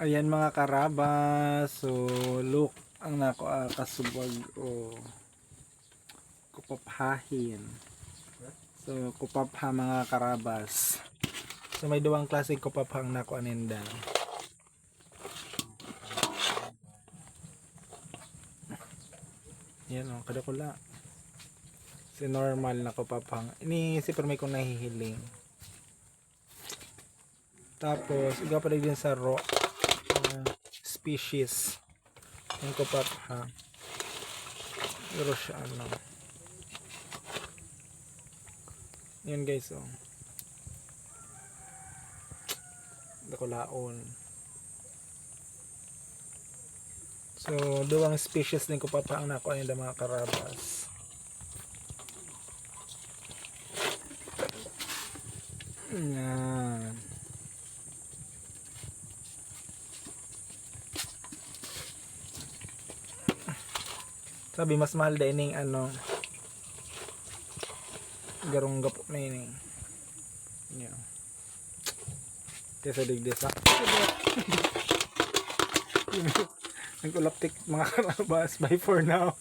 Ayan mga karabas. So look ang nako kasubag o kupaphahin. So kupapha mga karabas. So may duwang klase kupaphang nako aninda. Yan o kadakula. Si normal na kupaphang. Ini si permay kong nahihiling. Tapos iga pa din sa raw species yung kupapha. Pero siya ano. Yun guys oh. Dakulaon. So duwang species din kupapha ang nakuha yung mga karabas. Yan. Sabi mas mahal din ano garong gapo na yun yan kesa digdesa nagulaptik mga karabas. Bye for now.